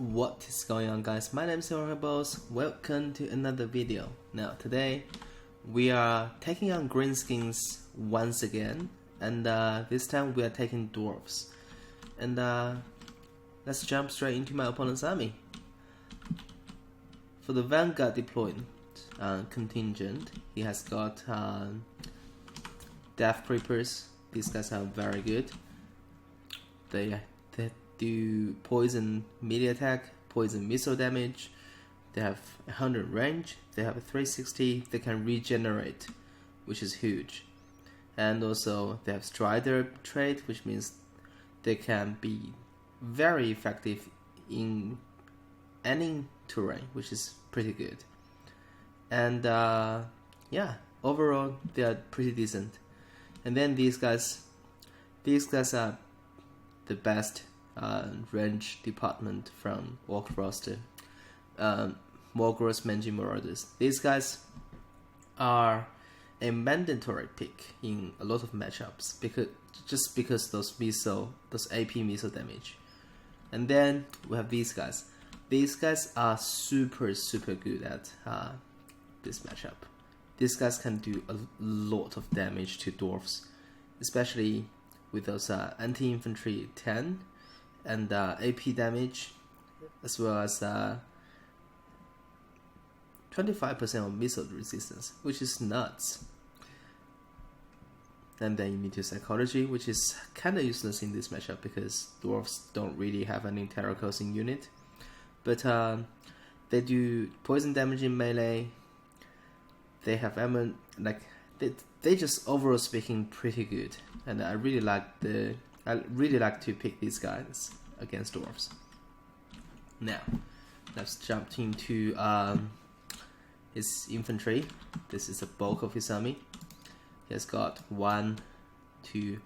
What is going on, guys? My name is Warhammer. Welcome to another video. Now today we are taking on Greenskins once again, and this time we are taking Dwarfs. And let's jump straight into my opponent's army. For the Vanguard deployed contingent, he has got Death Creepers. These guys are very good. They do poison melee attack, poison missile damage. They have 100 range. They have a 360. They can regenerate, which is huge. And also they have Strider trait, which means they can be very effective in any terrain, which is pretty good. And yeah, overall they are pretty decent. And then these guys are the best range department from Orc roster. Morgros Manji Marauders. These guys are a mandatory pick in a lot of matchups because those AP missile damage. And then we have these guys. These guys are super good at this matchup. These guys can do a lot of damage to dwarfs, especially with those anti-infantry 10 and AP damage, as well as 25% of missile resistance, which is nuts. And then immune to psychology, which is kinda useless in this matchup because dwarfs don't really have any terror causing unit. But they do poison damage in melee. They have ammo, like they just overall speaking pretty good, and I really like to pick these guys against dwarves. Now let's jump into his infantry. This is the bulk of his army. He has got 1, 2,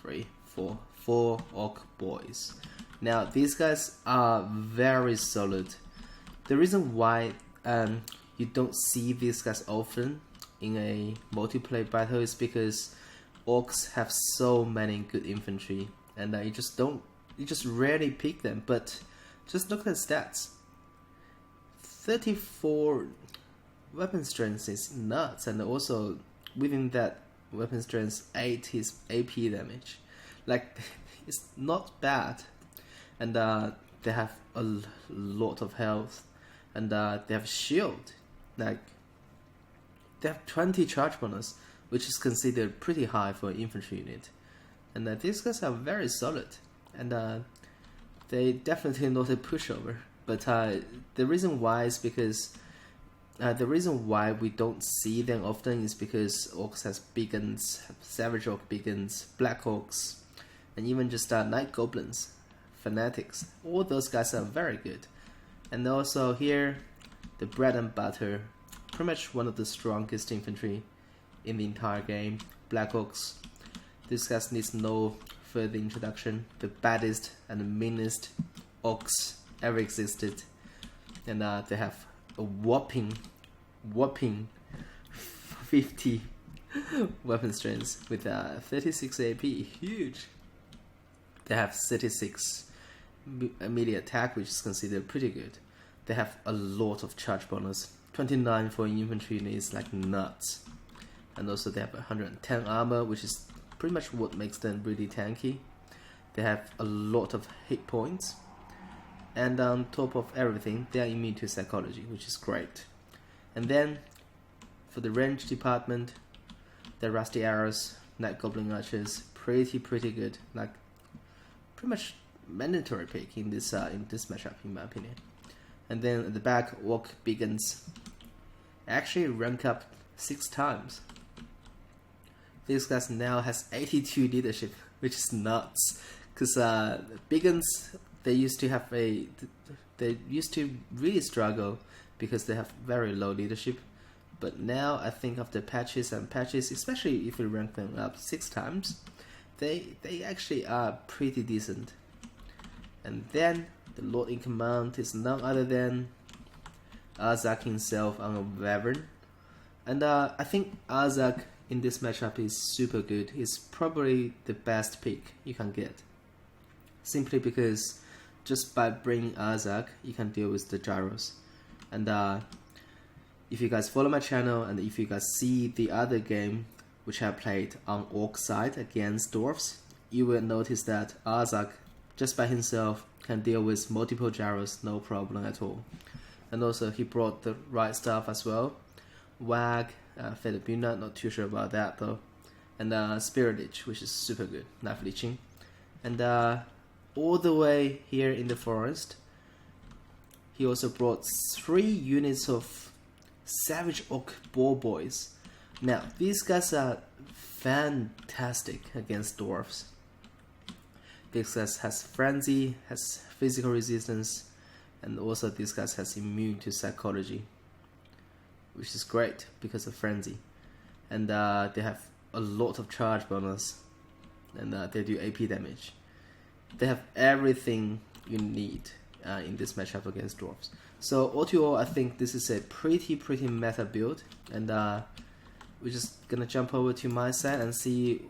3, 4 orc boys. Now these guys are very solid. The reason why you don't see these guys often in a multiplayer battle is because orcs have so many good infantry, and you just rarely pick them. But just look at the stats. 34 weapon strength is nuts, and also within that weapon strength 8 is AP damage. Like, it's not bad, and they have a lot of health, and they have shield. Like, they have 20 charge bonus, which is considered pretty high for an infantry unit. And these guys are very solid, and they definitely not a pushover. But the reason why is because the reason why we don't see them often is because orcs has big guns, savage orc big guns, black orcs, and even just night goblins, fanatics. All those guys are very good. And also here, the bread and butter, pretty much one of the strongest infantry in the entire game, black orcs. These guys needs no further introduction. The baddest and the meanest orcs ever existed, and they have a whopping 50 weapon strengths with 36 AP, huge. They have 36 melee attack, which is considered pretty good. They have a lot of charge bonus. 29 for an infantry unit is like nuts. And also they have 110 armor, which is pretty much what makes them really tanky. They have a lot of hit points. And on top of everything, they are immune to psychology, which is great. And then for the range department, the rusty arrows, night goblin archers, pretty good. Like, pretty much mandatory pick in this matchup, in my opinion. And then at the back, orc big guns actually rank up 6 times. These guys now has 82 leadership, which is nuts. Cause big guns, they used to really struggle because they have very low leadership. But now I think after patches, especially if you rank them up 6 times, they actually are pretty decent. And then the Lord in Command is none other than Arzak himself on a Wyvern. And I think Arzak in this matchup is super good. He's probably the best pick you can get. Simply because just by bringing Azak, you can deal with the gyros. And if you guys follow my channel, and if you guys see the other game which I played on Orc side against Dwarfs, you will notice that Azak, just by himself, can deal with multiple gyros, no problem at all. And also he brought the right stuff as well. Wag, Filipina, not too sure about that though. And Spirit Lich, which is super good, knife leeching. And all the way here in the forest, he also brought 3 units of Savage Orc Boar Boys. Now, these guys are fantastic against Dwarfs. This guy has Frenzy, has physical resistance, and also this guy has immune to psychology, which is great because of Frenzy. And they have a lot of charge bonus, and they do AP damage. They have everything you need in this matchup against Dwarfs. So all to all, I think this is a pretty meta build, and we're just gonna jump over to my side and see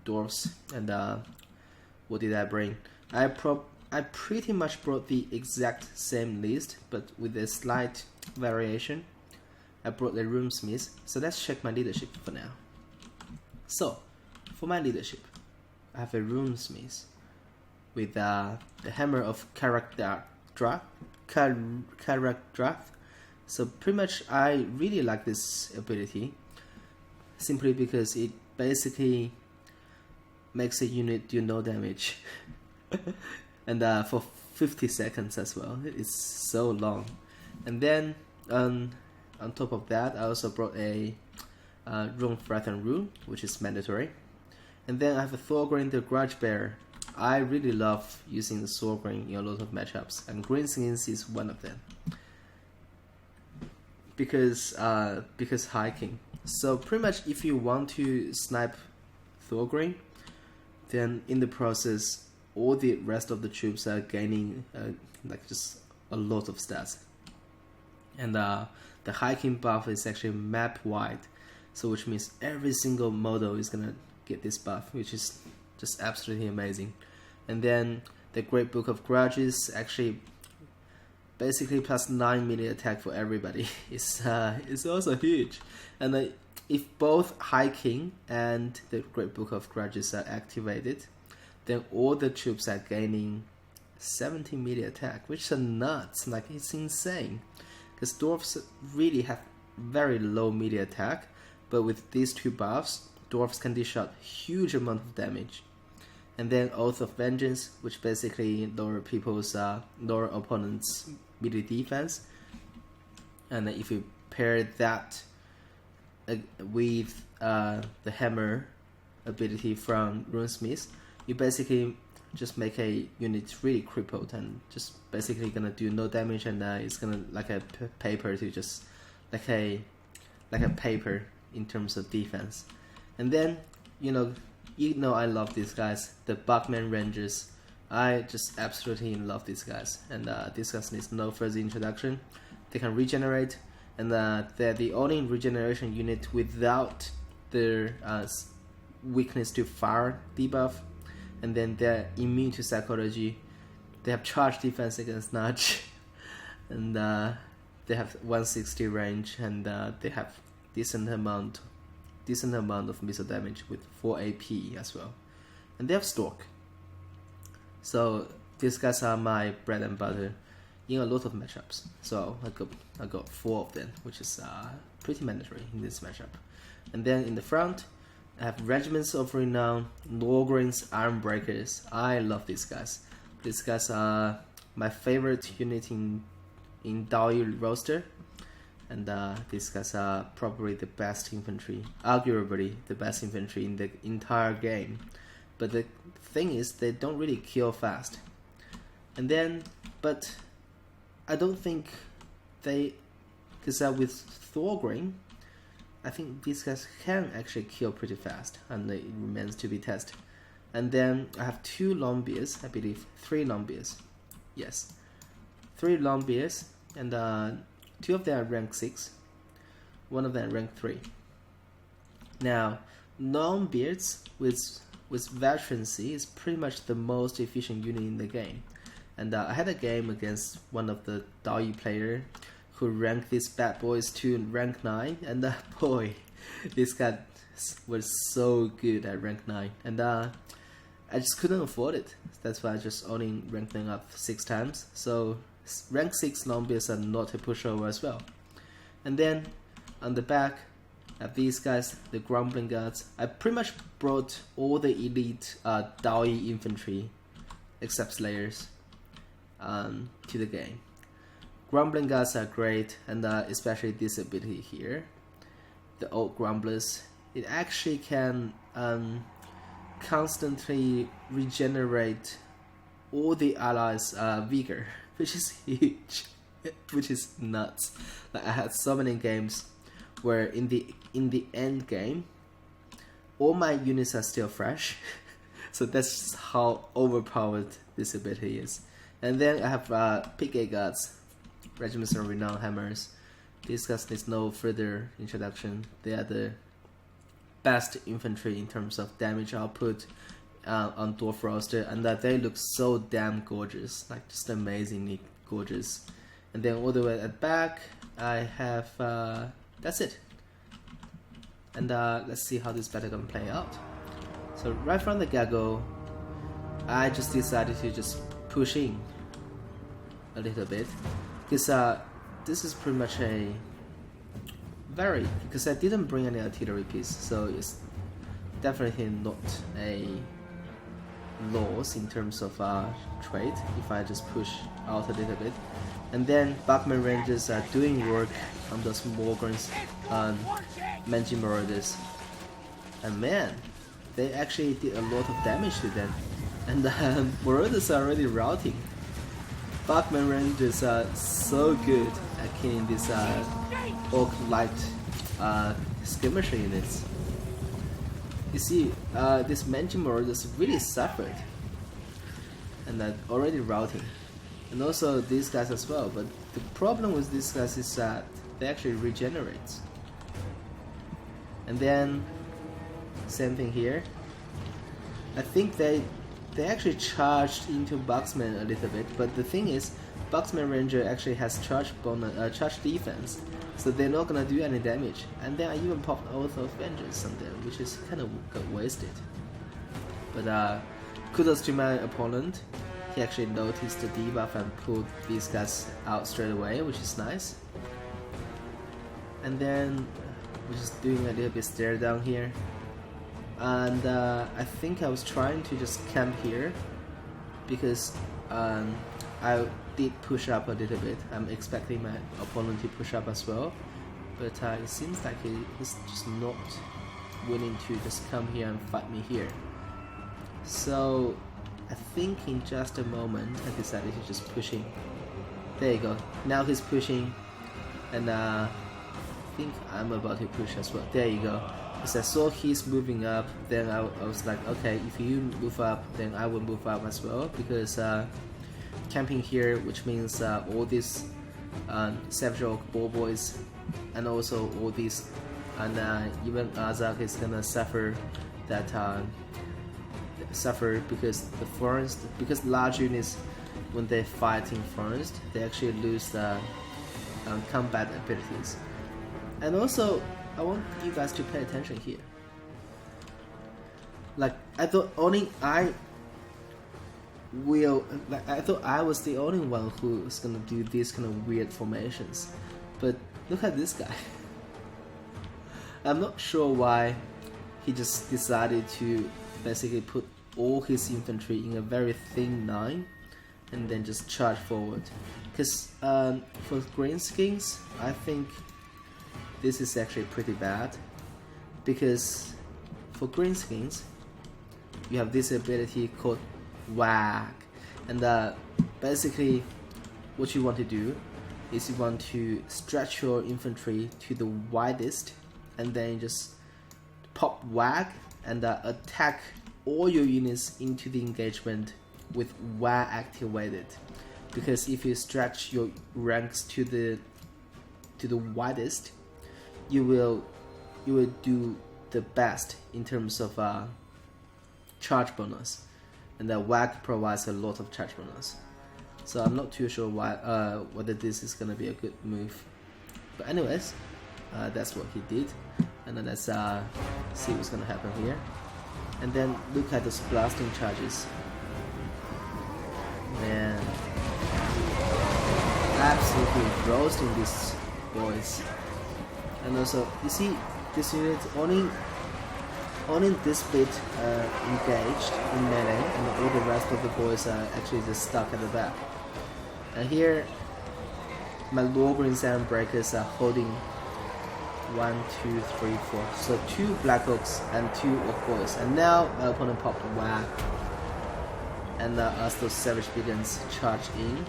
Dwarfs. And what did I bring? I pretty much brought the exact same list, but with a slight variation. I brought the Runesmith, so let's check my leadership for now. So, for my leadership, I have a Runesmith with the Hammer of Character Draft. So pretty much I really like this ability, simply because it basically makes a unit do no damage. And for 50 seconds as well. It's so long. And then on top of that, I also brought a Rune Threaten Rune, which is mandatory. And then I have a Thorgrim the Grudge Bearer. I really love using the Thorgrim in a lot of matchups, and Greenskins is one of them. Because hiking. So pretty much if you want to snipe Thorgrim, then in the process all the rest of the troops are gaining like just a lot of stats. And the hiking buff is actually map wide, so which means every single model is gonna get this buff, which is just absolutely amazing. And then the Great Book of Grudges actually basically plus 9 melee attack for everybody. It's also huge. And if both hiking and the Great Book of Grudges are activated, then all the troops are gaining 70 melee attack, which are nuts. Like, it's insane. Because Dwarfs really have very low melee attack, but with these 2 buffs, Dwarfs can dish out huge amount of damage. And then Oath of Vengeance, which basically lower opponents' melee defense. And if you pair that with the Hammer ability from Runesmith, you basically just make a unit really crippled and just basically gonna do no damage, and it's gonna like a paper to just like a paper in terms of defense. And then you know I love these guys, the Bugman Rangers. I just absolutely love these guys, and these guys needs no further introduction. They can regenerate, and they're the only regeneration unit without their weakness to fire debuff. And then they're immune to psychology. They have charge defense against Nudge, and they have 160 range, and they have decent amount of missile damage with 4 AP as well. And they have Stork. So these guys are my bread and butter in a lot of matchups. So I got 4 of them, which is pretty mandatory in this matchup. And then in the front, I have Regiments of Renown, Lorgren's Armbreakers. I love these guys. These guys are my favorite unit in Dao roster. And these guys are probably the best infantry, arguably the best infantry in the entire game. But the thing is, they don't really kill fast. And then, but I don't think they, because with Thorgrim, I think these guys can actually kill pretty fast, and it remains to be tested. And then I have 2 Longbeards, I believe 3 Longbeards. Yes, 3 Longbeards, and 2 of them are rank 6, 1 of them rank 3. Now, Longbeards with veterancy is pretty much the most efficient unit in the game, And I had a game against one of the Dao player who ranked these bad boys to rank 9, and boy, this guy was so good at rank 9, and I just couldn't afford it. That's why I just only ranked them up 6 times. So rank 6 non-beers are not a pushover as well. And then on the back, I have these guys, the Grumbling Guards. I pretty much brought all the elite Dao infantry, except Slayers, to the game. Grumbling Guards are great, and especially this ability here, the Old Grumblers. It actually can constantly regenerate all the allies' vigor, which is huge, which is nuts. Like, I had so many games where in the end game, all my units are still fresh. So that's just how overpowered this ability is. And then I have PK Guards, Regiments of Renowned Hammers. These guys need no further introduction. They are the best infantry in terms of damage output on Dwarf roster, and they look so damn gorgeous, like just amazingly gorgeous. And then all the way at the back, I have that's it. And let's see how this battle gonna play out. So right from the get-go, I just decided to just push in a little bit, because this is pretty much because I didn't bring any artillery piece, so it's definitely not a loss in terms of trade if I just push out a little bit. And then Bachman Rangers are doing work on those Morgans and Manji Marauders, and man, they actually did a lot of damage to them, and Marauders are already routing. Bachman Rangers are so good at killing these Orc light skirmisher units. You see, this Manji Marauders really suffered, and already routing. And also these guys as well, but the problem with these guys is that they actually regenerate. And then same thing here. I think they actually charged into Boxman a little bit, but the thing is, Boxman Ranger actually has charge defense, so they're not gonna do any damage. And then I even popped Oath of Vengeance on them, which is kind of got wasted. But kudos to my opponent. He actually noticed the debuff and pulled these guys out straight away, which is nice. And then we're just doing a little bit stare down here. And I think I was trying to just camp here, because I did push up a little bit. I'm expecting my opponent to push up as well, but it seems like he's just not willing to just come here and fight me here. So I think in just a moment I decided to just push in. There you go. Now he's pushing, and I think I'm about to push as well. There you go. Because I saw he's moving up, then I was like, okay, if you move up, then I will move up as well, because camping here, which means all these Savage Orc Ball Boys, and also all these, and even Azak is gonna suffer that because the forest, because large units, when they fight in forest, they actually lose the combat abilities. And also, I want you guys to pay attention here. Like, I thought only I was the only one who was gonna do these kind of weird formations, but look at this guy. I'm not sure why he just decided to basically put all his infantry in a very thin line and then just charge forward. Because for Greenskins, I think this is actually pretty bad, because for Greenskins you have this ability called Wag, and basically what you want to do is you want to stretch your infantry to the widest, and then just pop Wag and attack all your units into the engagement with Wag activated. Because if you stretch your ranks to the widest, you will do the best in terms of charge bonus, and the WAG provides a lot of charge bonus. So I'm not too sure why whether this is gonna be a good move. But anyways, that's what he did. And then let's see what's gonna happen here. And then look at those blasting charges. Man, absolutely roasting these boys. And also, you see this unit only this bit engaged in melee, and all the rest of the boys are actually just stuck at the back. And here, my low green Iron Breakers are holding 1, 2, 3, 4. So 2 Black Oaks and 2 Orc Boys. And now my opponent popped whack. And as those Savage Beacons charge in.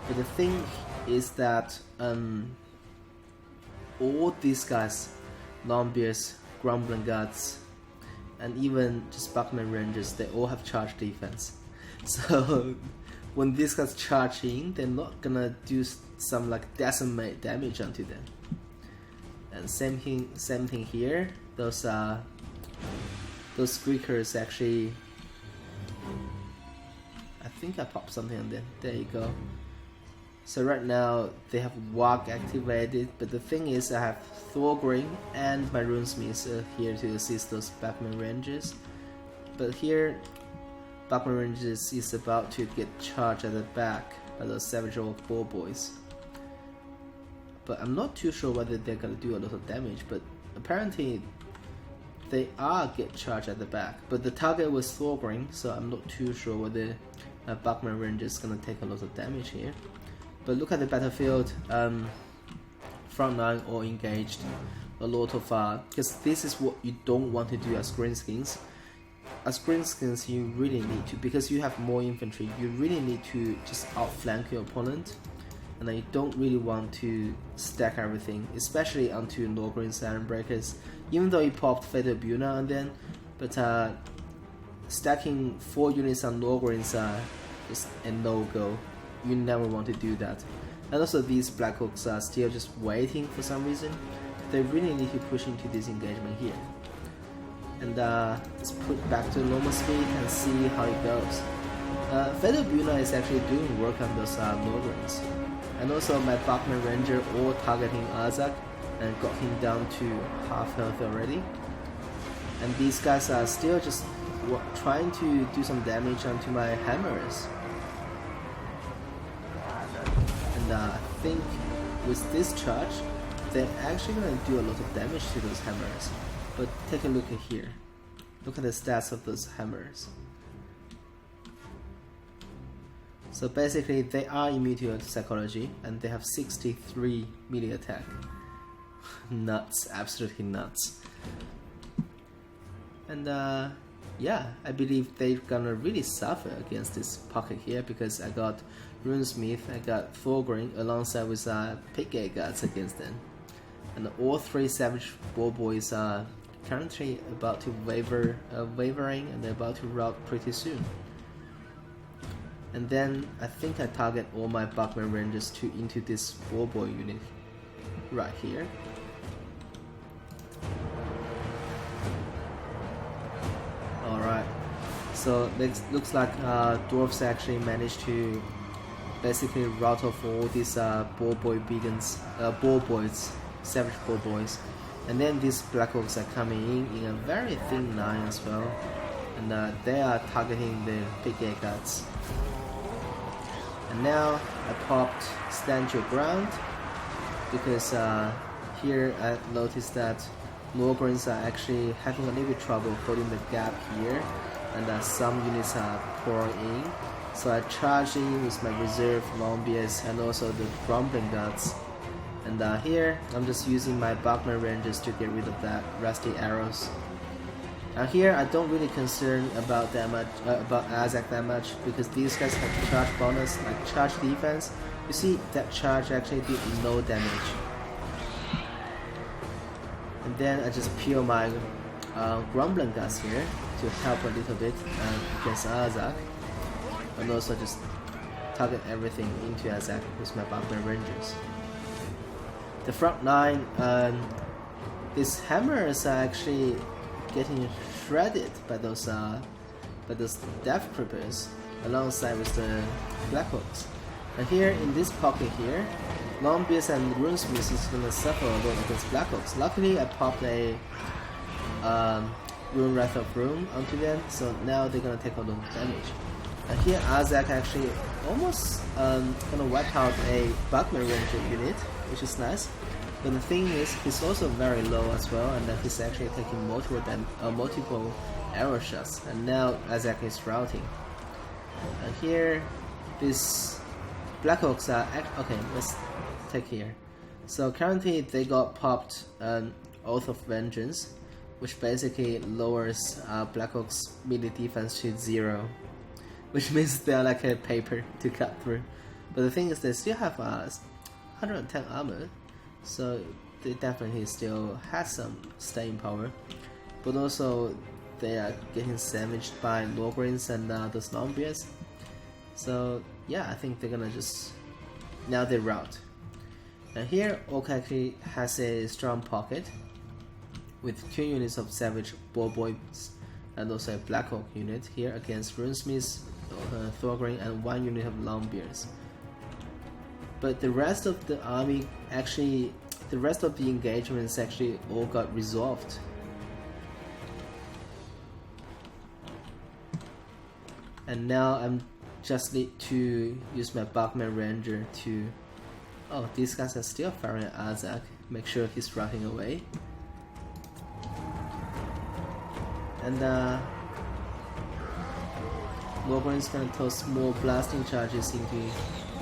But the thing is that all these guys, Longbeards, Grumbling Guts, and even just Buckman Rangers, they all have charge defense. So when these guys charge in, they're not gonna do some like decimate damage onto them. And same thing here. Those Squeakers actually, I think I popped something on them. There you go. So right now they have Walk activated, but the thing is I have Thorgrim and my Runesmiths here to assist those Backman Rangers. But here Backman Rangers is about to get charged at the back by those Savage Orc Boar Boys. But I'm not too sure whether they're gonna do a lot of damage, but apparently they are get charged at the back. But the target was Thorgrim, so I'm not too sure whether Buckman Ranger is gonna take a lot of damage here. But look at the battlefield, front line all engaged, a lot of because this is what you don't want to do as Greenskins. As Greenskins, you really need to, because you have more infantry, you really need to just outflank your opponent, and then you don't really want to stack everything, especially onto Norgreen's Iron Breakers. Even though you popped Fatal Buna on them, but stacking 4 units on Norgreen's is a no-go. You never want to do that. And also these Black Hawks are still just waiting for some reason. They really need to push into this engagement here. And let's put back to normal speed and see how it goes. Fatal Buna is actually doing work on those Norgreens. And also my Buckman Ranger all targeting Azak and got him down to half health already. And these guys are still just trying to do some damage onto my hammers. And I think with this charge, they're actually going to do a lot of damage to those hammers. But take a look at here. Look at the stats of those hammers. So basically they are immune to psychology and they have 63 melee attack. Nuts, absolutely nuts. And yeah, I believe they're gonna really suffer against this pocket here, because I got Runesmith, I got Thorgrim alongside with Pigay Guts against them. And all 3 Savage Boar Boys are currently about to wavering, and they're about to rout pretty soon. And then I think I target all my Buckman Rangers into this Boar Boy unit right here. Alright, so it looks like Dwarfs actually managed to basically rout off all these Boar Boy Beacons, Boar Boys, Savage Boar Boys. And then these Black Oaks are coming in a very thin line as well. And they are targeting the Pigay Guts. And now I popped Stand Your Ground, because here I noticed that Norgreens are actually having a little bit trouble holding the gap here, and some units are pouring in. So I charged in with my reserve Longbeards and also the Grumbling Guts. And here I'm just using my Buckman Rangers to get rid of that rusty arrows. Now here I don't really concern about damage, about Azak that much, because these guys have charge bonus, like charge defense. You see that charge actually did no damage. And then I just peel my Grumbling Guts here to help a little bit against Azak, and also just target everything into Azak with my Buckman Rangers. The front line, these hammers are actually getting shredded by those Death Creepers alongside with the Black Hawks. And here in this pocket here, Longbeards and Runesmiths is gonna suffer a lot against Black Oaks. Luckily I popped a Rune Wrath of Rune onto them, so now they're gonna take a lot of damage. And here Azak actually almost gonna wipe out a Bugman Ranger unit, which is nice. But the thing is, he's also very low as well, and he's actually taking multiple arrow shots. And now Azak is routing. And here, this Black Oaks are okay. Let's take here. So currently they got popped Oath of Vengeance, which basically lowers Black Oaks melee defense to 0, which means they're like a paper to cut through. But the thing is, they still have 110 armor, so they definitely still has some staying power. But also, they are getting sandwiched by Lorgreens and those Longbeards. So yeah, I think they're gonna just now they rout. And here, Orc actually has a strong pocket with 2 units of Savage Boys and also a Black Orc unit here against Runesmiths, Thorgreen, and 1 unit of Longbeards. But the rest of the army actually, the rest of the engagements actually all got resolved. And now I'm just need to use my Bugman Ranger to... Oh, these guys are still firing at Azak. Make sure he's running away. And Lorgren's gonna toss more blasting charges into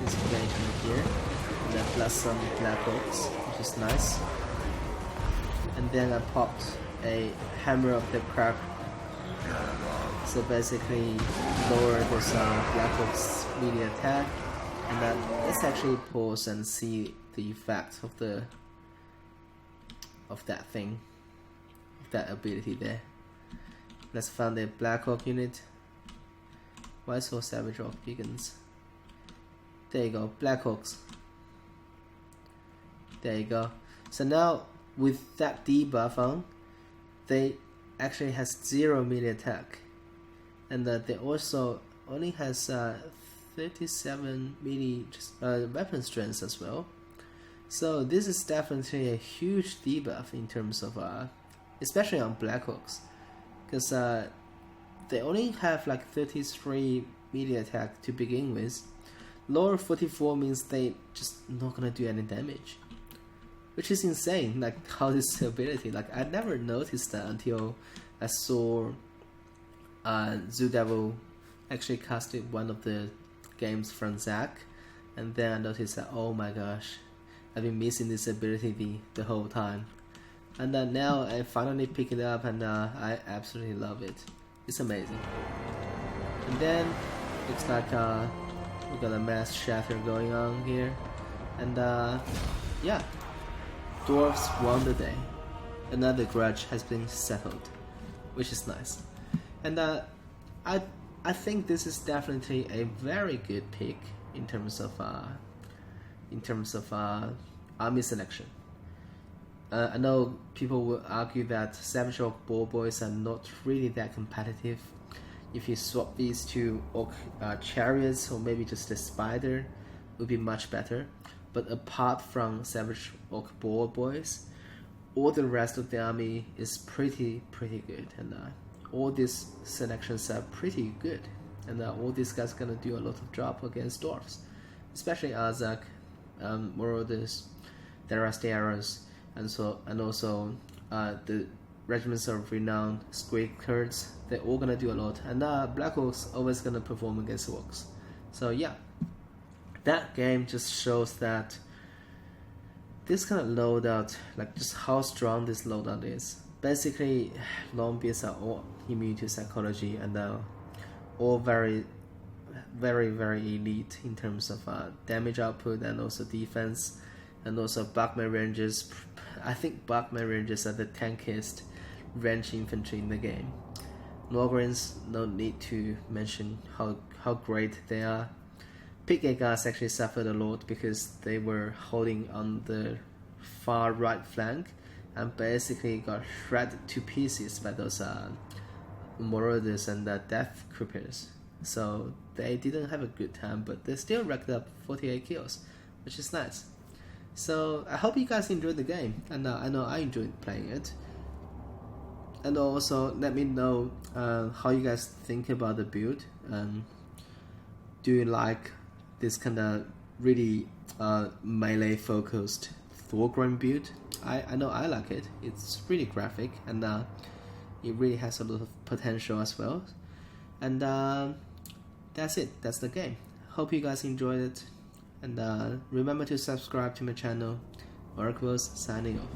this engagement here. And then plus some Black Oaks, which is nice. And then I popped a Hammer of the Crack. So basically lower those Black Oaks melee attack. And then let's actually pause and see the effect of that thing, of that ability there. Let's find the Black Orc unit. Why so Savage Orc Beacons? There you go, Black Orcs. There you go. So now with that debuff on, they actually has 0 melee attack, and they also only has 37 melee weapon strength as well. So this is definitely a huge debuff in terms of especially on Black Orcs, because they only have like 33 melee attack to begin with. Lower 44 means they just not gonna do any damage, which is insane. Like how this ability, like I never noticed that until I saw Zoo Devil actually casted one of the games from Zach, and then I noticed that, oh my gosh, I've been missing this ability the whole time. And now I finally pick it up, and I absolutely love it. It's amazing. And then looks like we got a mass shatter going on here, and yeah, Dwarfs won the day. Another grudge has been settled, which is nice. And I think this is definitely a very good pick in terms of army selection. I know people will argue that Savage Orc Boar Boys are not really that competitive. If you swap these to Orc Chariots or maybe just a Spider, it would be much better. But apart from Savage Orc Boar Boys, all the rest of the army is pretty good, and all these selections are pretty good, and all these guys gonna do a lot of job against Dwarfs, especially Azak, Marauders, Therasteros, and also the regiments of renowned Squid Kurds. They're all gonna do a lot, and Black Orcs always gonna perform against Orcs. So yeah, that game just shows that this kind of loadout, like just how strong this loadout is. Basically, Longbeards are all immune to psychology, and all very elite in terms of damage output and also defense, and also Bugman Rangers. I think Bugman Rangers are the tankiest range infantry in the game. Lorgreens, no need to mention how great they are. Pigagars actually suffered a lot because they were holding on the far right flank and basically got shredded to pieces by those Marauders and Death Creepers. so they didn't have a good time, but they still racked up 48 kills, which is nice. So I hope you guys enjoyed the game, and I know I enjoyed playing it. And also let me know how you guys think about the build. Do you like this kind of really melee focused Thorgrim build? I know I like it. It's really graphic, and it really has a lot of potential as well. And that's it. That's the game. Hope you guys enjoyed it, and remember to subscribe to my channel. Oracles signing off.